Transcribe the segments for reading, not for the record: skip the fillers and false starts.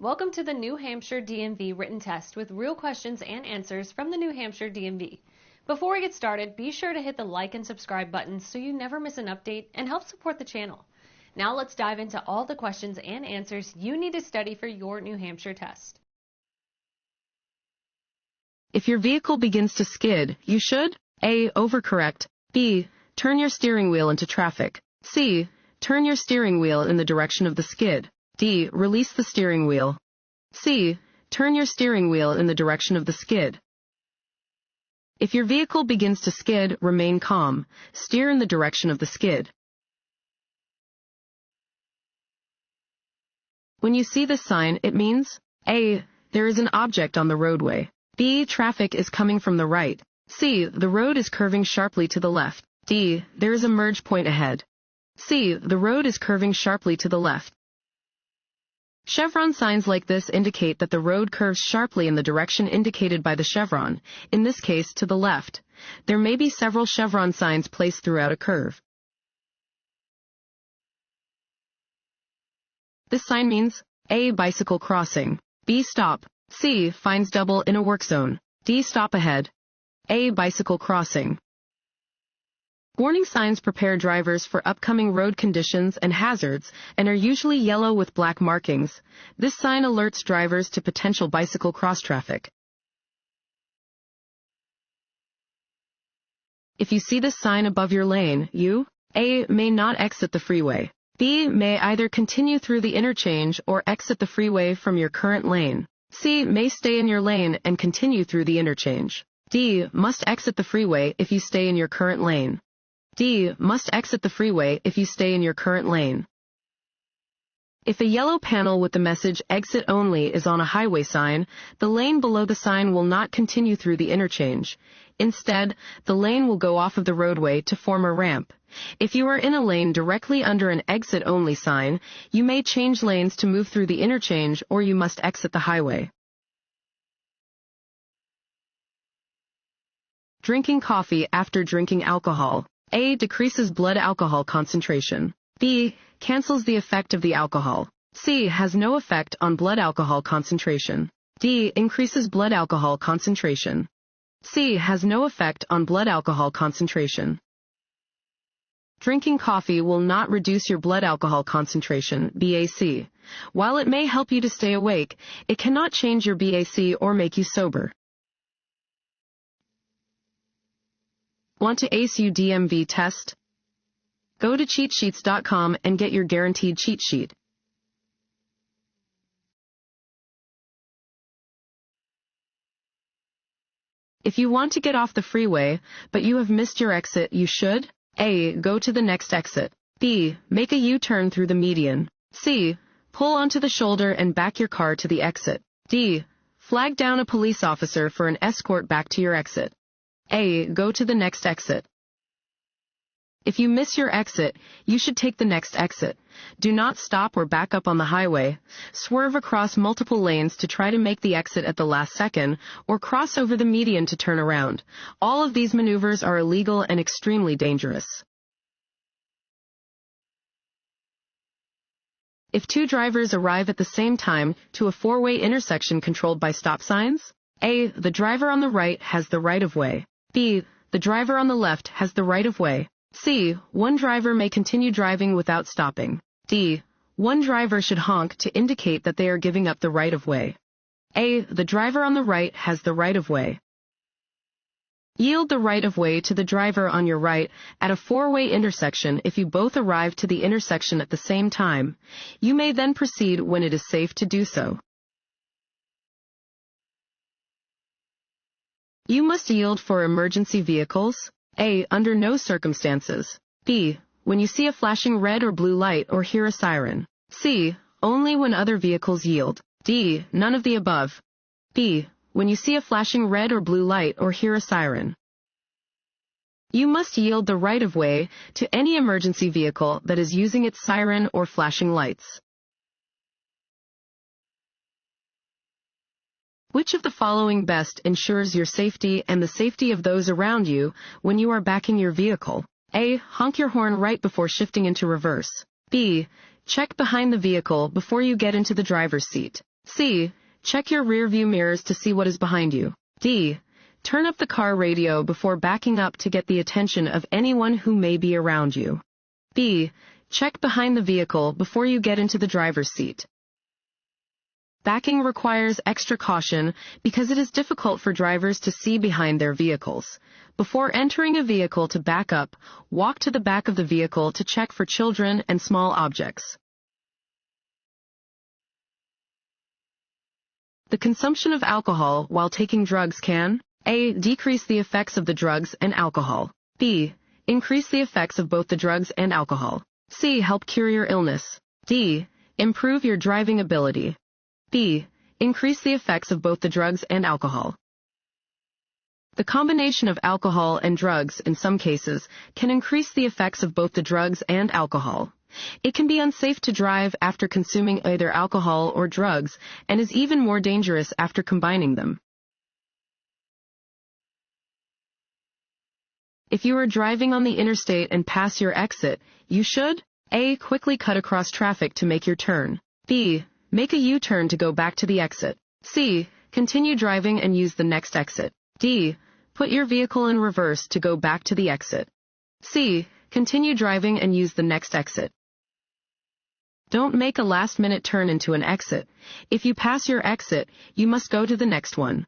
Welcome to the New Hampshire DMV Written Test with real questions and answers from the New Hampshire DMV. Before we get started, be sure to hit the like and subscribe buttons so you never miss an update and help support the channel. Now let's dive into all the questions and answers you need to study for your New Hampshire test. If your vehicle begins to skid, you should A. Overcorrect. B. Turn your steering wheel into traffic. C. Turn your steering wheel in the direction of the skid. D. Release the steering wheel. C. Turn your steering wheel in the direction of the skid. If your vehicle begins to skid, remain calm. Steer in the direction of the skid. When you see this sign, it means A. There is an object on the roadway. B. Traffic is coming from the right. C. The road is curving sharply to the left. D. There is a merge point ahead. C. The road is curving sharply to the left. Chevron signs like this indicate that the road curves sharply in the direction indicated by the chevron, in this case to the left. There may be several chevron signs placed throughout a curve. This sign means A. Bicycle crossing. B. Stop. C. Fines double in a work zone. D. Stop ahead. A. Bicycle crossing. Warning signs prepare drivers for upcoming road conditions and hazards and are usually yellow with black markings. This sign alerts drivers to potential bicycle cross traffic. If you see this sign above your lane, you A. May not exit the freeway. B. May either continue through the interchange or exit the freeway from your current lane. C. May stay in your lane and continue through the interchange. D. Must exit the freeway if you stay in your current lane. D. Must exit the freeway if you stay in your current lane. If a yellow panel with the message Exit Only is on a highway sign, the lane below the sign will not continue through the interchange. Instead, the lane will go off of the roadway to form a ramp. If you are in a lane directly under an Exit Only sign, you may change lanes to move through the interchange or you must exit the highway. Drinking coffee after drinking alcohol. A. Decreases blood alcohol concentration. B. Cancels the effect of the alcohol. C. Has no effect on blood alcohol concentration. D. Increases blood alcohol concentration. C. Has no effect on blood alcohol concentration. Drinking coffee will not reduce your blood alcohol concentration, BAC. While it may help you to stay awake, it cannot change your BAC or make you sober. Want to ace your DMV test? Go to cheatsheets.com and get your guaranteed cheat sheet. If you want to get off the freeway, but you have missed your exit, you should A. Go to the next exit. B. Make a U-turn through the median. C. Pull onto the shoulder and back your car to the exit. D. Flag down a police officer for an escort back to your exit. A. Go to the next exit. If you miss your exit, you should take the next exit. Do not stop or back up on the highway. Swerve across multiple lanes to try to make the exit at the last second, or cross over the median to turn around. All of these maneuvers are illegal and extremely dangerous. If two drivers arrive at the same time to a four-way intersection controlled by stop signs, A. The driver on the right has the right-of-way. B. The driver on the left has the right-of-way. C. One driver may continue driving without stopping. D. One driver should honk to indicate that they are giving up the right-of-way. A. The driver on the right has the right-of-way. Yield the right-of-way to the driver on your right at a four-way intersection if you both arrive to the intersection at the same time. You may then proceed when it is safe to do so. You must yield for emergency vehicles. A. Under no circumstances. B. When you see a flashing red or blue light or hear a siren. C. Only when other vehicles yield. D. None of the above. B. When you see a flashing red or blue light or hear a siren. You must yield the right-of-way to any emergency vehicle that is using its siren or flashing lights. Which of the following best ensures your safety and the safety of those around you when you are backing your vehicle? A. Honk your horn right before shifting into reverse. B. Check behind the vehicle before you get into the driver's seat. C. Check your rear view mirrors to see what is behind you. D. Turn up the car radio before backing up to get the attention of anyone who may be around you. B. Check behind the vehicle before you get into the driver's seat. Backing requires extra caution because it is difficult for drivers to see behind their vehicles. Before entering a vehicle to back up, walk to the back of the vehicle to check for children and small objects. The consumption of alcohol while taking drugs can A. Decrease the effects of the drugs and alcohol. B. Increase the effects of both the drugs and alcohol. C. Help cure your illness. D. Improve your driving ability. B. Increase the effects of both the drugs and alcohol. The combination of alcohol and drugs, in some cases, can increase the effects of both the drugs and alcohol. It can be unsafe to drive after consuming either alcohol or drugs, and is even more dangerous after combining them. If you are driving on the interstate and pass your exit, you should A. Quickly cut across traffic to make your turn. B. Make a U-turn to go back to the exit. C. Continue driving and use the next exit. D. Put your vehicle in reverse to go back to the exit. C. Continue driving and use the next exit. Don't make a last-minute turn into an exit. If you pass your exit, you must go to the next one.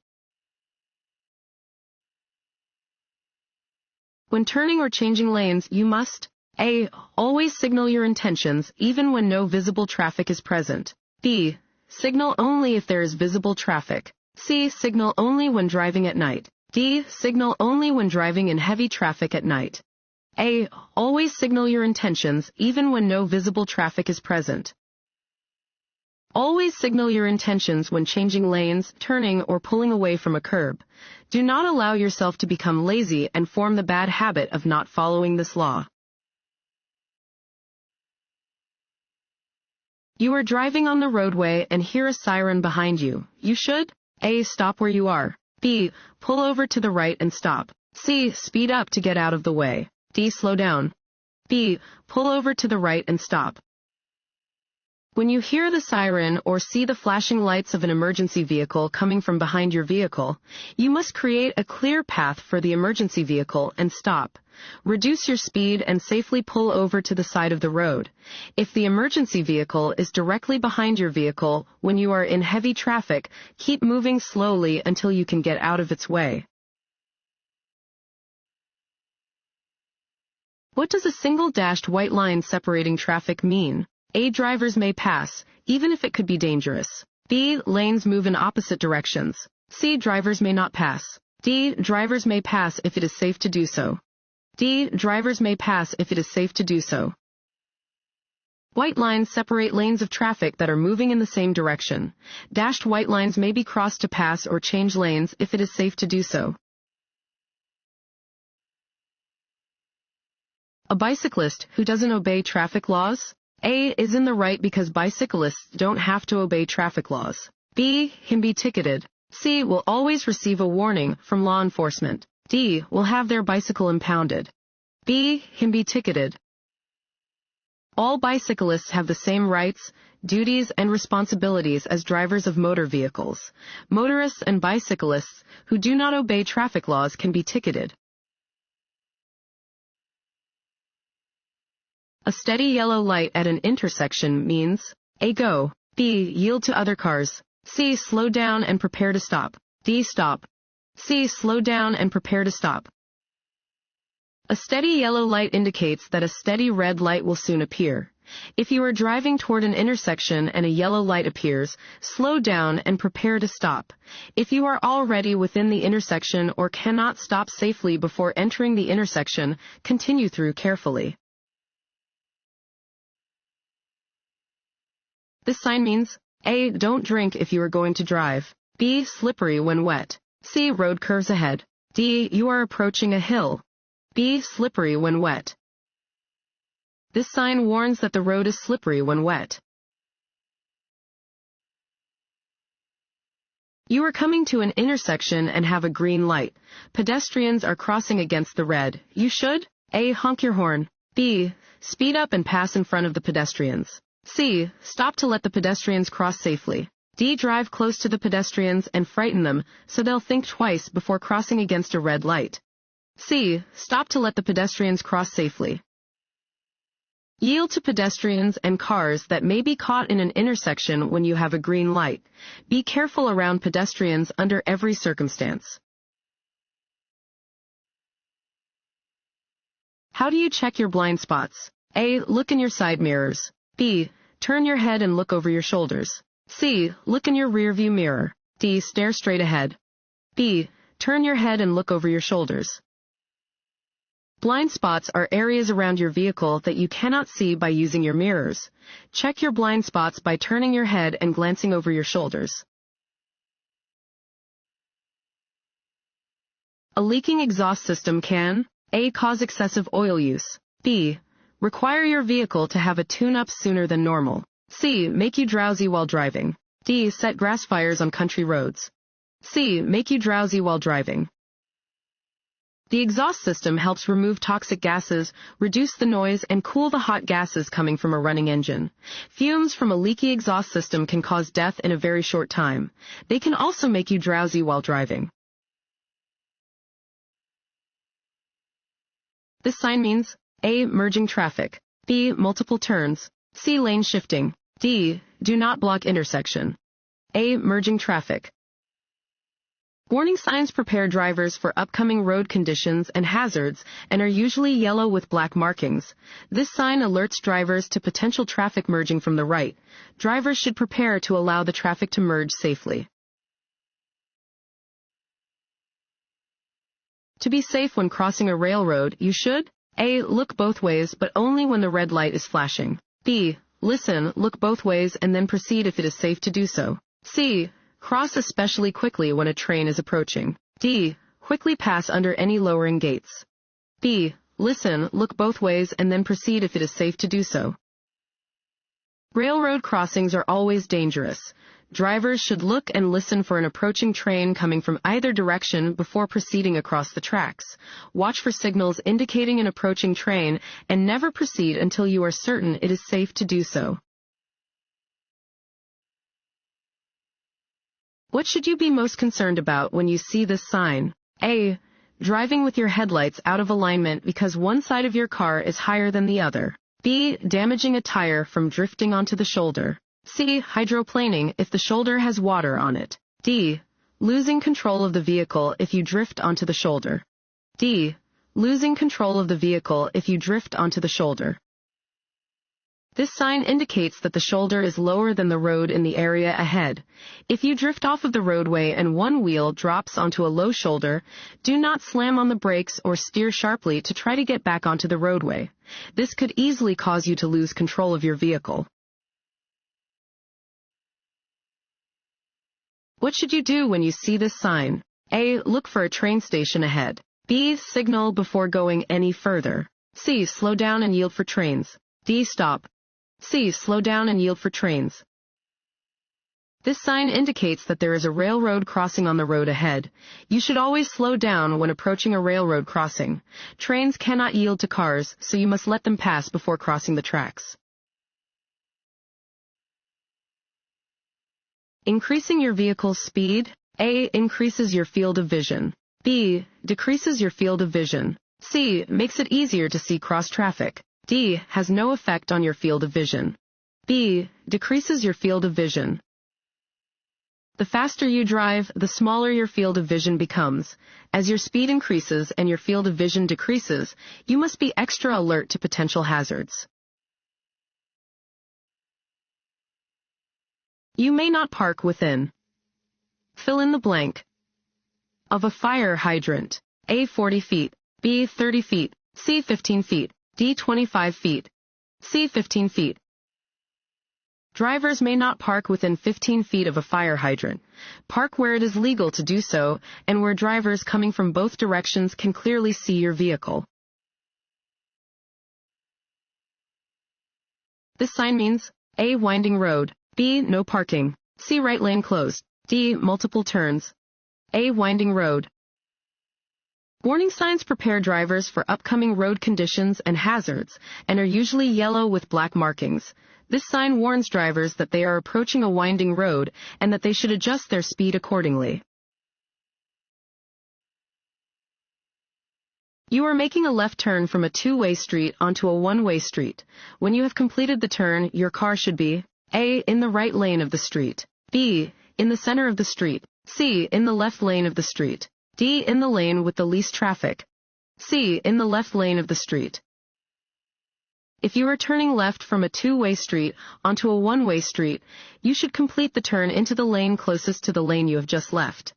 When turning or changing lanes, you must A. Always signal your intentions even when no visible traffic is present. B. Signal only if there is visible traffic. C. Signal only when driving at night. D. Signal only when driving in heavy traffic at night. A. Always signal your intentions even when no visible traffic is present. Always signal your intentions when changing lanes, turning, or pulling away from a curb. Do not allow yourself to become lazy and form the bad habit of not following this law. You are driving on the roadway and hear a siren behind you. You should A. Stop where you are. B. Pull over to the right and stop. C. Speed up to get out of the way. D. Slow down. B. Pull over to the right and stop. When you hear the siren or see the flashing lights of an emergency vehicle coming from behind your vehicle, you must create a clear path for the emergency vehicle and stop. Reduce your speed and safely pull over to the side of the road. If the emergency vehicle is directly behind your vehicle when you are in heavy traffic, keep moving slowly until you can get out of its way. What does a single dashed white line separating traffic mean? A. Drivers may pass, even if it could be dangerous. B. Lanes move in opposite directions. C. Drivers may not pass. D. Drivers may pass if it is safe to do so. D. Drivers may pass if it is safe to do so. White lines separate lanes of traffic that are moving in the same direction. Dashed white lines may be crossed to pass or change lanes if it is safe to do so. A bicyclist who doesn't obey traffic laws? A. Is in the right because bicyclists don't have to obey traffic laws. B. Can be ticketed. C. Will always receive a warning from law enforcement. D. Will have their bicycle impounded. B. Can be ticketed. All bicyclists have the same rights, duties, and responsibilities as drivers of motor vehicles. Motorists and bicyclists who do not obey traffic laws can be ticketed. A steady yellow light at an intersection means A. Go. B. Yield to other cars. C. Slow down and prepare to stop. D. Stop. C. Slow down and prepare to stop. A steady yellow light indicates that a steady red light will soon appear. If you are driving toward an intersection and a yellow light appears, slow down and prepare to stop. If you are already within the intersection or cannot stop safely before entering the intersection, continue through carefully. This sign means A. Don't drink if you are going to drive. B. Slippery when wet. C. Road curves ahead. D. You are approaching a hill. B. Slippery when wet. This sign warns that the road is slippery when wet. You are coming to an intersection and have a green light. Pedestrians are crossing against the red. You should A. Honk your horn. B. Speed up and pass in front of the pedestrians. C. Stop to let the pedestrians cross safely. D. Drive close to the pedestrians and frighten them so they'll think twice before crossing against a red light. C. Stop to let the pedestrians cross safely. Yield to pedestrians and cars that may be caught in an intersection when you have a green light. Be careful around pedestrians under every circumstance. How do you check your blind spots? A. Look in your side mirrors. B. Turn your head and look over your shoulders. C. Look in your rearview mirror. D. Stare straight ahead. B. Turn your head and look over your shoulders. Blind spots are areas around your vehicle that you cannot see by using your mirrors. Check your blind spots by turning your head and glancing over your shoulders. A leaking exhaust system can A. Cause excessive oil use. B. Require your vehicle to have a tune-up sooner than normal. C. Make you drowsy while driving. D. Set grass fires on country roads. C. Make you drowsy while driving. The exhaust system helps remove toxic gases, reduce the noise, and cool the hot gases coming from a running engine. Fumes from a leaky exhaust system can cause death in a very short time. They can also make you drowsy while driving. This sign means A. Merging traffic. B. Multiple turns. C. Lane shifting. D. Do not block intersection. A. Merging traffic. Warning signs prepare drivers for upcoming road conditions and hazards and are usually yellow with black markings. This sign alerts drivers to potential traffic merging from the right. Drivers should prepare to allow the traffic to merge safely. To be safe when crossing a railroad, you should A. Look both ways, but only when the red light is flashing. B. Listen, look both ways, and then proceed if it is safe to do so. C. Cross especially quickly when a train is approaching. D. Quickly pass under any lowering gates. B. Listen, look both ways, and then proceed if it is safe to do so. Railroad crossings are always dangerous. Drivers should look and listen for an approaching train coming from either direction before proceeding across the tracks. Watch for signals indicating an approaching train and never proceed until you are certain it is safe to do so. What should you be most concerned about when you see this sign? A. Driving with your headlights out of alignment because one side of your car is higher than the other. B. Damaging a tire from drifting onto the shoulder. C. Hydroplaning if the shoulder has water on it. D. Losing control of the vehicle if you drift onto the shoulder. D. Losing control of the vehicle if you drift onto the shoulder. This sign indicates that the shoulder is lower than the road in the area ahead. If you drift off of the roadway and one wheel drops onto a low shoulder, do not slam on the brakes or steer sharply to try to get back onto the roadway. This could easily cause you to lose control of your vehicle. What should you do when you see this sign? A. Look for a train station ahead. B. Signal before going any further. C. Slow down and yield for trains. D. Stop. C. Slow down and yield for trains. This sign indicates that there is a railroad crossing on the road ahead. You should always slow down when approaching a railroad crossing. Trains cannot yield to cars, so you must let them pass before crossing the tracks. Increasing your vehicle's speed. A. Increases your field of vision. B. Decreases your field of vision. C. Makes it easier to see cross traffic. D. Has no effect on your field of vision. B. Decreases your field of vision. The faster you drive, the smaller your field of vision becomes. As your speed increases and your field of vision decreases, you must be extra alert to potential hazards. You may not park within. Fill in the blank. Of a fire hydrant. A. 40 feet. B. 30 feet. C. 15 feet. D. 25 feet. C. 15 feet. Drivers may not park within 15 feet of a fire hydrant. Park where it is legal to do so and where drivers coming from both directions can clearly see your vehicle. This sign means A. Winding road. B. No parking. C. Right lane closed. D. Multiple turns. A. Winding road. Warning signs prepare drivers for upcoming road conditions and hazards and are usually yellow with black markings. This sign warns drivers that they are approaching a winding road and that they should adjust their speed accordingly. You are making a left turn from a two-way street onto a one-way street. When you have completed the turn, your car should be A. in the right lane of the street, B. in the center of the street, C. in the left lane of the street, D. in the lane with the least traffic, C. in the left lane of the street. If you are turning left from a two-way street onto a one-way street, you should complete the turn into the lane closest to the lane you have just left.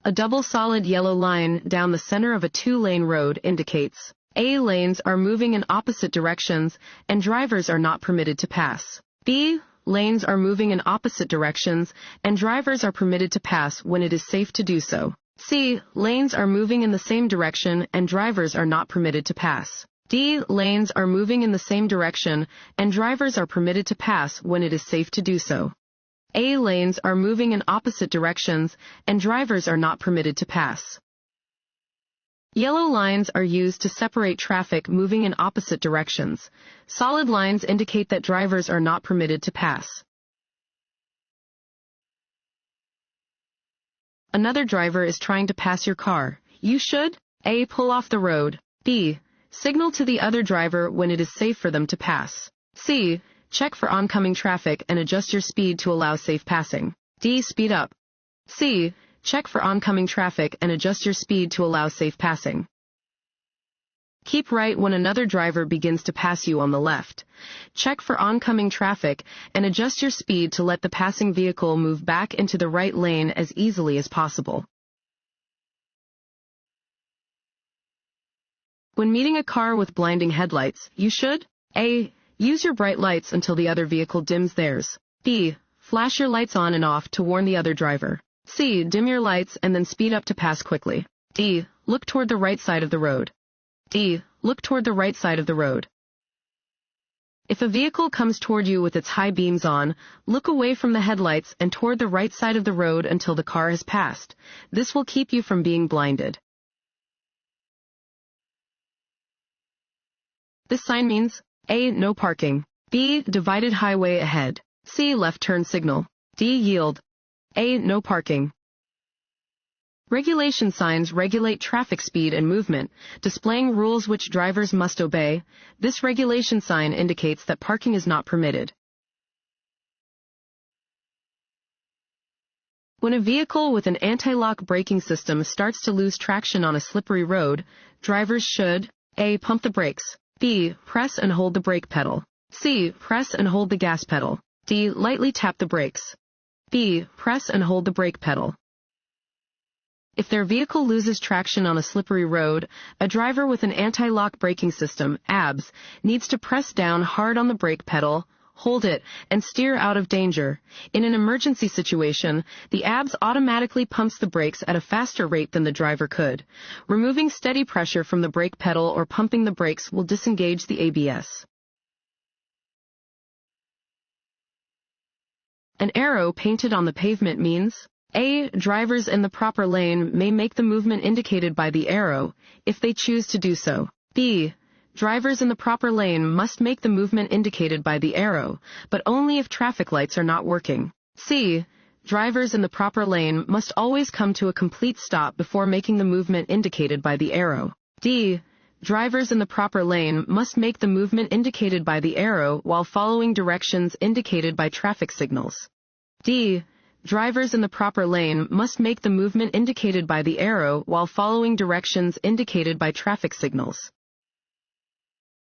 A double solid yellow line down the center of a two-lane road indicates A. lanes are moving in opposite directions and drivers are not permitted to pass. B. lanes are moving in opposite directions and drivers are permitted to pass when it is safe to do so. C. lanes are moving in the same direction and drivers are not permitted to pass. D. lanes are moving in the same direction and drivers are permitted to pass when it is safe to do so. A. lanes are moving in opposite directions and drivers are not permitted to pass. Yellow lines are used to separate traffic moving in opposite directions. Solid lines indicate that drivers are not permitted to pass. Another driver is trying to pass your car. You should A. pull off the road, B. signal to the other driver when it is safe for them to pass, C. check for oncoming traffic and adjust your speed to allow safe passing, D. speed up, C. check for oncoming traffic and adjust your speed to allow safe passing. Keep right when another driver begins to pass you on the left. Check for oncoming traffic and adjust your speed to let the passing vehicle move back into the right lane as easily as possible. When meeting a car with blinding headlights, you should A. use your bright lights until the other vehicle dims theirs, B. flash your lights on and off to warn the other driver, C. dim your lights and then speed up to pass quickly, D. look toward the right side of the road, D. look toward the right side of the road. If a vehicle comes toward you with its high beams on, look away from the headlights and toward the right side of the road until the car has passed. This will keep you from being blinded. This sign means A. no parking, B. divided highway ahead, C. left turn signal, D. yield, A. no parking. Regulation signs regulate traffic speed and movement, displaying rules which drivers must obey. This regulation sign indicates that parking is not permitted. When a vehicle with an anti-lock braking system starts to lose traction on a slippery road, drivers should A. pump the brakes, B. press and hold the brake pedal, C. press and hold the gas pedal, D. lightly tap the brakes, B. press and hold the brake pedal. If their vehicle loses traction on a slippery road, a driver with an anti-lock braking system, ABS, needs to press down hard on the brake pedal, hold it, and steer out of danger. In an emergency situation, the ABS automatically pumps the brakes at a faster rate than the driver could. Removing steady pressure from the brake pedal or pumping the brakes will disengage the ABS. An arrow painted on the pavement means A. drivers in the proper lane may make the movement indicated by the arrow, if they choose to do so. B. drivers in the proper lane must make the movement indicated by the arrow, but only if traffic lights are not working. C. drivers in the proper lane must always come to a complete stop before making the movement indicated by the arrow. D. drivers in the proper lane must make the movement indicated by the arrow while following directions indicated by traffic signals. D. drivers in the proper lane must make the movement indicated by the arrow while following directions indicated by traffic signals.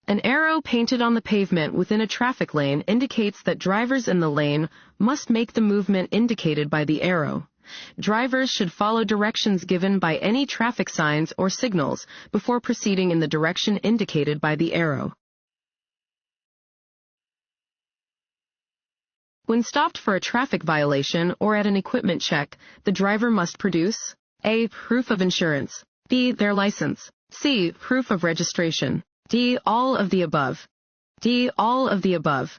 An arrow painted on the pavement within a traffic lane indicates that drivers in the lane must make the movement indicated by the arrow. Drivers should follow directions given by any traffic signs or signals before proceeding in the direction indicated by the arrow. When stopped for a traffic violation or at an equipment check, the driver must produce A. proof of insurance, B. their license, C. proof of registration, D. all of the above, D. all of the above.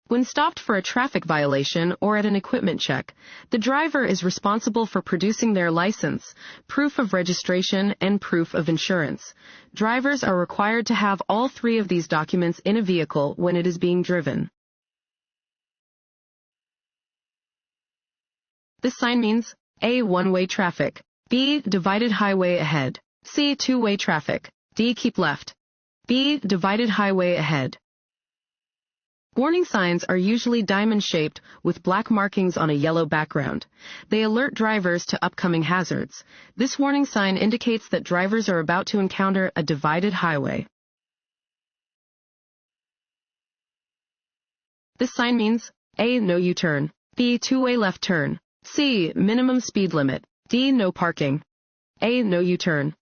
When stopped for a traffic violation or at an equipment check, the driver is responsible for producing their license, proof of registration, and proof of insurance. Drivers are required to have all three of these documents in a vehicle when it is being driven. This sign means A. One-way traffic, B. Divided highway ahead, C. Two-way traffic, D. Keep left, B. Divided highway ahead. Warning signs are usually diamond-shaped with black markings on a yellow background. They alert drivers to upcoming hazards. This warning sign indicates that drivers are about to encounter a divided highway. This sign means A. No U-turn, B. Two-way left turn, C. Minimum speed limit, D. No parking. A. No U-turn.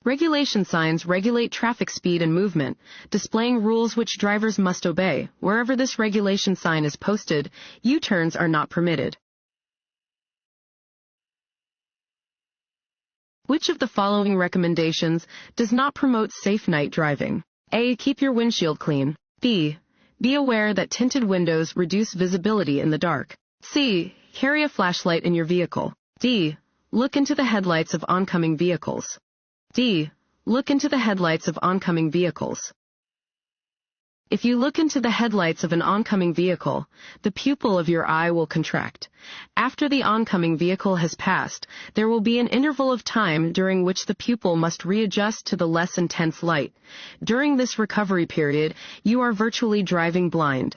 Regulation signs regulate traffic speed and movement, displaying rules which drivers must obey. Wherever this regulation sign is posted, U-turns are not permitted. Which of the following recommendations does not promote safe night driving? A. Keep your windshield clean. B. Be aware that tinted windows reduce visibility in the dark. C. Carry a flashlight in your vehicle. D. Look into the headlights of oncoming vehicles. D. Look into the headlights of oncoming vehicles. If you look into the headlights of an oncoming vehicle, the pupil of your eye will contract. After the oncoming vehicle has passed, there will be an interval of time during which the pupil must readjust to the less intense light. During this recovery period, you are virtually driving blind.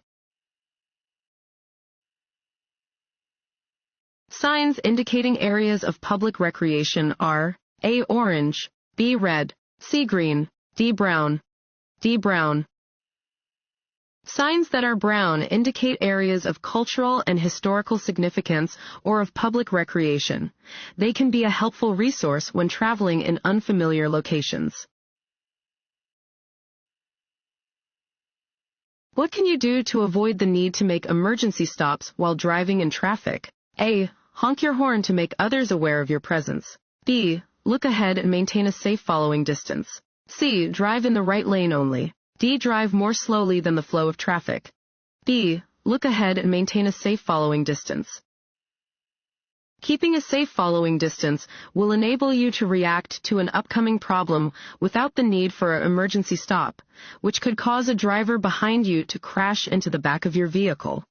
Signs indicating areas of public recreation are A. Orange, B. Red, C. Green, D. Brown, D. Brown. Signs that are brown indicate areas of cultural and historical significance or of public recreation. They can be a helpful resource when traveling in unfamiliar locations. What can you do to avoid the need to make emergency stops while driving in traffic? A. Honk your horn to make others aware of your presence. B. Look ahead and maintain a safe following distance. C. Drive in the right lane only. D. Drive more slowly than the flow of traffic. B. Look ahead and maintain a safe following distance. Keeping a safe following distance will enable you to react to an upcoming problem without the need for an emergency stop, which could cause a driver behind you to crash into the back of your vehicle.